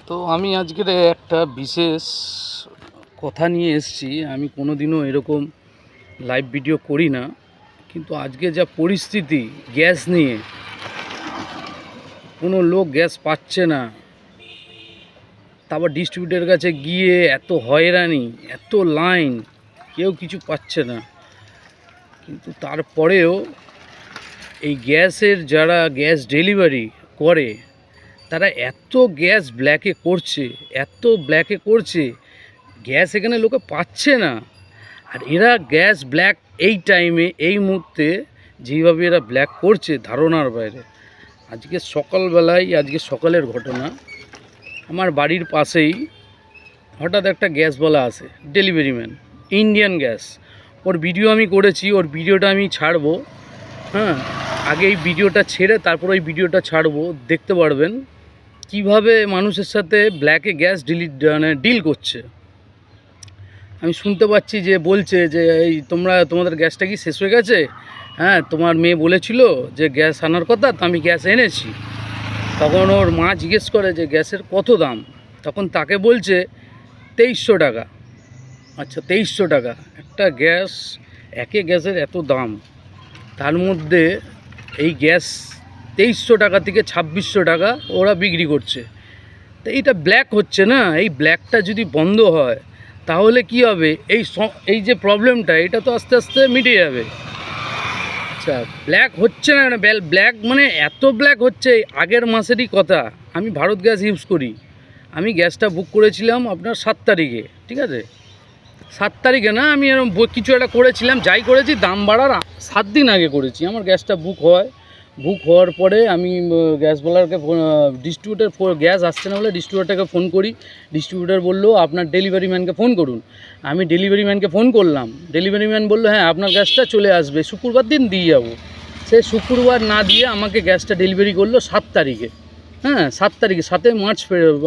তো আমি আজকের একটা বিশেষ কথা নিয়ে এসেছি। আমি কোনোদিনও এরকম লাইভ ভিডিও করি না, কিন্তু আজকে যা পরিস্থিতি গ্যাস নিয়ে, কোনো লোক গ্যাস পাচ্ছে না, তারপর ডিস্ট্রিবিউটারের কাছে গিয়ে এত হয়রানি, এত লাইন, কেউ কিছু পাচ্ছে না। কিন্তু তারপরেও এই গ্যাসের যারা গ্যাস ডেলিভারি করে তারা এত গ্যাস ব্ল্যাকে করছে, গ্যাস এখানে লোকে পাচ্ছে না। আর এরা গ্যাস ব্ল্যাক এই টাইমে এই মুহূর্তে যেইভাবে এরা ব্ল্যাক করছে ধারণার বাইরে। আজকে সকালের ঘটনা, আমার বাড়ির পাশেই হঠাৎ একটা গ্যাসওয়ালা আসে, ডেলিভারি ম্যান, ইন্ডিয়ান গ্যাস। ওর ভিডিও আমি করেছি, ওর ভিডিওটা আমি ছাড়বো। হ্যাঁ, আগে এই ভিডিওটা ছেড়ে তারপর ওই ভিডিওটা ছাড়বো, দেখতে পারবেন কিভাবে মানুষের সাথে ব্ল্যাকে গ্যাস ডিল করছে। আমি শুনতে পাচ্ছি যে বলছে যে এই তোমাদের গ্যাসটা কি শেষ হয়ে গেছে? হ্যাঁ, তোমার মেয়ে বলেছিল যে গ্যাস আনার কথা, তো আমি গ্যাস এনেছি। তখন ওর মা জিজ্ঞেস করে যে গ্যাসের কত দাম, তখন তাকে বলছে 2300 টাকা। আচ্ছা, 2300 টাকা একটা গ্যাস, গ্যাসের এত দাম, তার মধ্যে এই গ্যাস 2300 টাকা থেকে 2600 টাকা ওরা বিক্রি করছে। তো এইটা ব্ল্যাক হচ্ছে না? এই ব্ল্যাকটা যদি বন্ধ হয় তাহলে কি হবে? এই যে প্রবলেমটা, এটা তো আস্তে আস্তে মিটে যাবে। আচ্ছা, ব্ল্যাক হচ্ছে না, ব্ল্যাক মানে এত ব্ল্যাক হচ্ছে। আগের মাসেরই কথা, আমি ভারত গ্যাস ইউজ করি। আমি গ্যাসটা বুক করেছিলাম আপনার 7 তারিখে, ঠিক আছে? 7 তারিখে না, আমি এরকম কিছু একটা করেছিলাম, যাই করেছি দাম বাড়ার 7 দিন আগে করেছি। আমার গ্যাসটা বুক হওয়ার পরে আমি গ্যাসওয়ালাকে ডিস্ট্রিবিউটার গ্যাস আসছে না বলে ডিস্ট্রিবিউটারকে ফোন করি। ডিস্ট্রিবিউটার বললো আপনার ডেলিভারি ম্যানকে ফোন করুন। আমি ডেলিভারি ম্যানকে ফোন করলাম, ডেলিভারি ম্যান বললো হ্যাঁ আপনার গ্যাসটা চলে আসবে, শুক্রবার দিন দিয়ে যাবো। সে শুক্রবার না দিয়ে আমাকে গ্যাসটা ডেলিভারি করলো 7 তারিখে। হ্যাঁ, 7 তারিখে, 7 মার্চ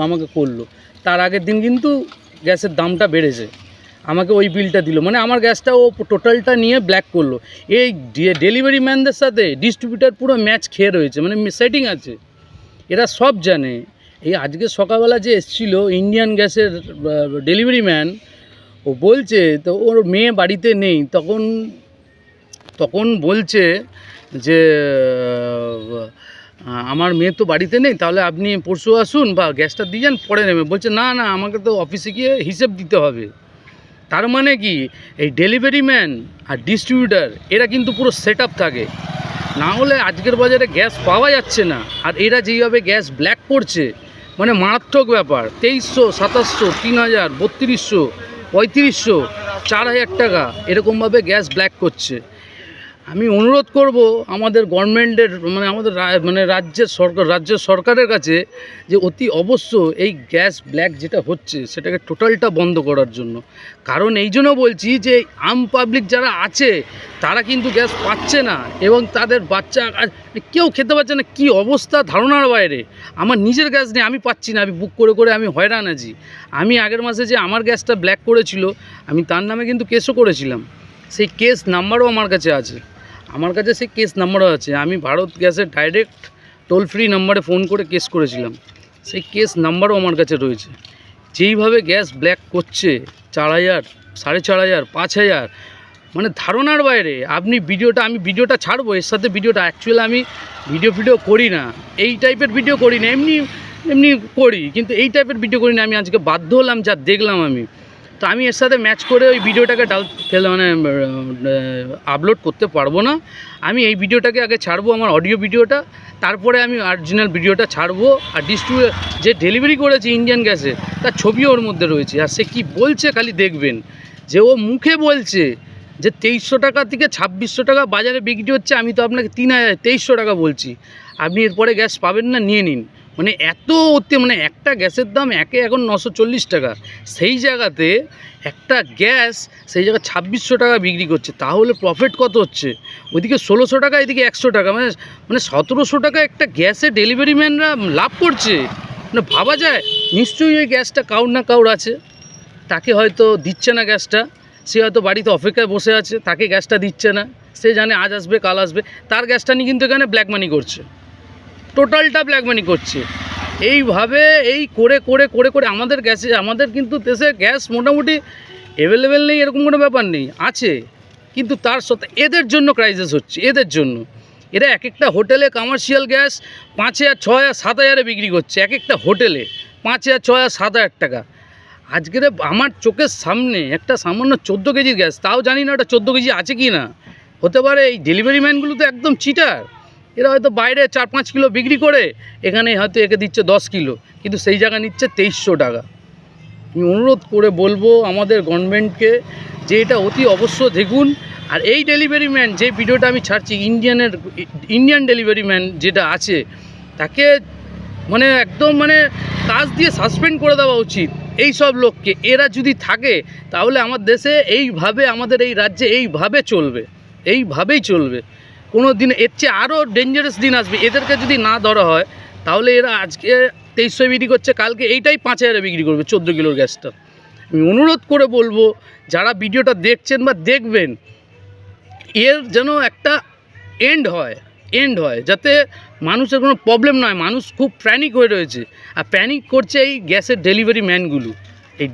আমাকে করলো। তার আগের দিন কিন্তু গ্যাসের দামটা বেড়েছে, আমাকে ওই বিলটা দিল। মানে আমার গ্যাসটা ও টোটালটা নিয়ে ব্ল্যাক করলো। এই ডেলিভারি ম্যানদের সাথে ডিস্ট্রিবিউটার পুরো ম্যাচ খেয়ে রয়েছে, মানে সেটিং আছে, এরা সব জানে। এই আজকে সকালবেলা যে এসেছিল ইন্ডিয়ান গ্যাসের ডেলিভারি ম্যান, ও বলছে তো ওর মেয়ে বাড়িতে নেই, তখন বলছে যে আমার মেয়ে তো বাড়িতে নেই, তাহলে আপনি পরশু আসুন বা গ্যাসটা দিয়ে যান, পরে নেবে। বলছে না না, আমাকে তো অফিসে গিয়ে হিসেব দিতে হবে। তার মানে কি, এই ডেলিভারি ম্যান আর ডিস্ট্রিবিউটার এরা কিন্তু পুরো সেট আপ থাকে, না হলে আজকের বাজারে গ্যাস পাওয়া যাচ্ছে না। আর এরা যেইভাবে গ্যাস ব্ল্যাক করছে, মানে মারাত্মক ব্যাপার। 2300, 2700, 3000, 3200, 3500, 4000 টাকা এরকমভাবে গ্যাস ব্ল্যাক করছে। আমি অনুরোধ করব আমাদের গভর্নমেন্টের, মানে রাজ্যের সরকারের কাছে, যে অতি অবশ্য এই গ্যাস ব্ল্যাক যেটা হচ্ছে সেটাকে টোটালটা বন্ধ করার জন্য। কারণ এই জন্য বলছি যে আম পাবলিক যারা আছে তারা কিন্তু গ্যাস পাচ্ছে না, এবং তাদের বাচ্চা কেউ খেতে পাচ্ছে না। কি অবস্থা ধারণার বাইরে। আমার নিজের গ্যাস নেই, আমি পাচ্ছি না, আমি বুক করে আমি হয়রান আছি। আমি আগের মাসে যে আমার গ্যাসটা ব্ল্যাক করেছিল, আমি তার নামে কিন্তু কেসও করেছিলাম। সেই কেস নাম্বারও আমার কাছে আছে, সেই কেস নাম্বারও আছে। আমি ভারত গ্যাসের ডাইরেক্ট টোল ফ্রি নাম্বারে ফোন করে কেস করেছিলাম, সেই কেস নাম্বারও আমার কাছে রয়েছে। যেইভাবে গ্যাস ব্ল্যাক করছে 4000, 4500, 5000, মানে ধারণার বাইরে। আমি ভিডিওটা ছাড়বো, এর সাথে ভিডিওটা অ্যাকচুয়ালি আমি ভিডিও করি না, এই টাইপের ভিডিও করি না, এমনি করি, কিন্তু এই টাইপের ভিডিও করি না। আমি আজকে বাধ্য হলাম, যা দেখলাম আমি, তো আমি এর সাথে ম্যাচ করে ওই ভিডিওটাকে আপলোড করতে পারবো না। আমি এই ভিডিওটাকে আগে ছাড়বো, আমার অডিও ভিডিওটা, তারপরে আমি অরিজিনাল ভিডিওটা ছাড়বো। আর যে ডেলিভারি করেছে ইন্ডিয়ান গ্যাসে, তার ছবিও ওর মধ্যে রয়েছে। আর সে কী বলছে খালি দেখবেন, যে ও মুখে বলছে যে 2300 টাকা থেকে 2600 টাকা বাজারে বিক্রি হচ্ছে, আমি তো আপনাকে 2300 টাকা বলছি, আপনি এরপরে গ্যাস পাবেন না, নিয়ে নিন। মানে মানে একটা গ্যাসের দাম এখন 940 টাকা, সেই জায়গাতে একটা গ্যাস সেই জায়গায় 2600 টাকা বিক্রি করছে, তাহলে প্রফিট কত হচ্ছে? ওইদিকে 1600 টাকা, এদিকে 100 টাকা, মানে 1700 টাকা একটা গ্যাসে ডেলিভারি ম্যানরা লাভ করছে। মানে ভাবা যায়। নিশ্চয়ই ওই গ্যাসটা কাউর না কাউর আছে, তাকে হয়তো দিচ্ছে না গ্যাসটা, সে হয়তো বাড়িতে অপেক্ষায় বসে আছে, তাকে গ্যাসটা দিচ্ছে না, সে জানে আজ আসবে কাল আসবে, তার গ্যাসটা নিয়ে কিন্তু এখানে ব্ল্যাক মানি করছে, টোটালটা ব্ল্যাক মানি করছে। এইভাবে এই করে করে করে করে আমাদের কিন্তু দেশে গ্যাস মোটামুটি অ্যাভেলেবেল নেই এরকম কোনো ব্যাপার নেই, আছে, কিন্তু তার সাথে এদের জন্য ক্রাইসিস হচ্ছে। এদের জন্য এরা এক একটা হোটেলে কমার্শিয়াল গ্যাস 5,000, 6,000, 7,000 বিক্রি করছে, এক একটা হোটেলে 5,000, 6,000, 7,000 টাকা। আজকের আমার চোখের সামনে একটা সামান্য 14 কেজির গ্যাস, তাও জানি না ওটা 14 কেজি আছে কি না, হতে পারে। এই ডেলিভারি ম্যানগুলো তো একদম চিটার, এরা হয়তো বাইরে 4-5 কিলো বিক্রি করে এখানে হয়তো একে দিচ্ছে 10 কিলো, কিন্তু সেই জায়গা নিচ্ছে 2300 টাকা। আমি অনুরোধ করে বলবো আমাদের গভর্নমেন্টকে যে এটা অতি অবশ্য দেখুন। আর এই ডেলিভারি ম্যান যে ভিডিওটা আমি ছাড়ছি, ইন্ডিয়ান ডেলিভারি ম্যান যেটা আছে, তাকে মানে একদম মানে কাজ দিয়ে সাসপেন্ড করে দেওয়া উচিত এই সব লোককে। এরা যদি থাকে তাহলে আমার দেশে এইভাবে, আমাদের এই রাজ্যে এইভাবে চলবে, এইভাবেই চলবে। কোনো দিন এর চেয়ে আরও ডেঞ্জারাস দিন আসবে। এদেরকে যদি না ধরা হয় তাহলে এরা আজকে 2300 বিক্রি করছে, কালকে এইটাই 5,000 বিক্রি করবে 14 কিলোর গ্যাসটা। আমি অনুরোধ করে বলবো যারা ভিডিওটা দেখছেন বা দেখবেন, এর যেন একটা এন্ড হয় যাতে মানুষের কোনো প্রবলেম নয়। মানুষ খুব প্যানিক হয়ে রয়েছে, আর প্যানিক করছে এই গ্যাসের ডেলিভারি ম্যানগুলো। এই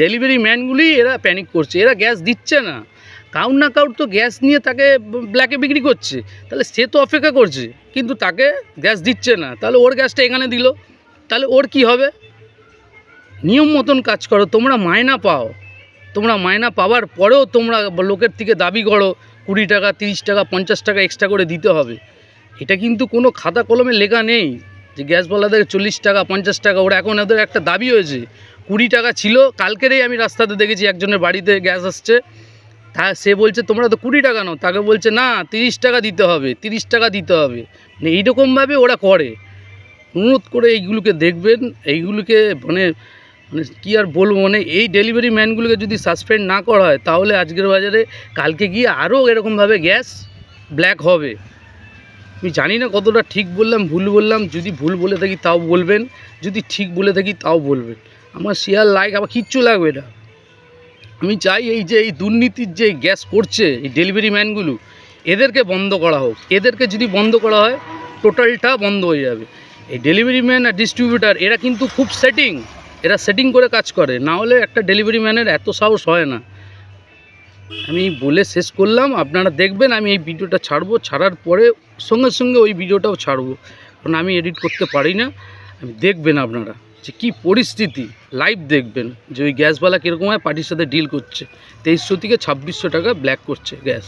ডেলিভারি ম্যানগুলি এরা প্যানিক করছে, এরা গ্যাস দিচ্ছে না। কাউর না কাউর তো গ্যাস নিয়ে তাকে ব্ল্যাকে বিক্রি করছে, তাহলে সে তো অপেক্ষা করছে, কিন্তু তাকে গ্যাস দিচ্ছে না। তাহলে ওর গ্যাসটা এখানে দিল, তাহলে ওর কি হবে? নিয়ম মতন কাজ করো, তোমরা মায়না পাও, তোমরা মায়না পাওয়ার পরেও তোমরা লোকের থেকে দাবি করো 20 টাকা, 30 টাকা, 50 টাকা এক্সট্রা করে দিতে হবে। এটা কিন্তু কোনো খাতা কলমে লেখা নেই যে গ্যাসওয়ালাদের 40 টাকা, 50 টাকা। ওরা এখন ওদের একটা দাবি হয়েছে, 20 টাকা ছিল। কালকেরই আমি রাস্তাতে দেখেছি একজনের বাড়িতে গ্যাস আসছে, তা সে বলছে তোমরা তো 20 টাকা নাও, তাকে বলছে না 30 টাকা দিতে হবে, 30 টাকা দিতে হবে। মানে এইরকমভাবে ওরা করে। অনুরোধ করে এইগুলোকে দেখবেন, এইগুলোকে মানে মানে কী আর বলবো, মানে এই ডেলিভারি ম্যানগুলোকে যদি সাসপেন্ড না করা হয় তাহলে আজকের বাজারে কালকে গিয়ে আরও এরকমভাবে গ্যাস ব্ল্যাক হবে। আমি জানি না কতটা ঠিক বললাম, ভুল বললাম। যদি ভুল বলে থাকি তাও বলবেন, যদি ঠিক বলে থাকি তাও বলবেন। আমার শেয়ার, লাইক, আমার কিচ্ছু লাগবে না। আমি চাই এই যে এই দুর্নীতির যে গ্যাস করছে এই ডেলিভারি ম্যানগুলো, এদেরকে বন্ধ করা হোক। এদেরকে যদি বন্ধ করা হয় টোটালটা বন্ধ হয়ে যাবে। এই ডেলিভারি ম্যান আর ডিস্ট্রিবিউটার এরা কিন্তু খুব এরা সেটিং করে কাজ করে, না হলে একটা ডেলিভারি ম্যানের এত সাহস হয় না। আমি বলে শেষ করলাম, আপনারা দেখবেন। আমি এই ভিডিওটা ছাড়বো, ছাড়ার পরে সঙ্গে সঙ্গে ওই ভিডিওটাও ছাড়বো, কারণ আমি এডিট করতে পারি না। আমি দেখবেন আপনারা যে কী পরিস্থিতি, লাইভ দেখবেন যে ওই গ্যাসওয়ালা কীরকম হয় পার্টির সাথে ডিল করছে। 2300 থেকে 2600 টাকা ব্ল্যাক করছে গ্যাস।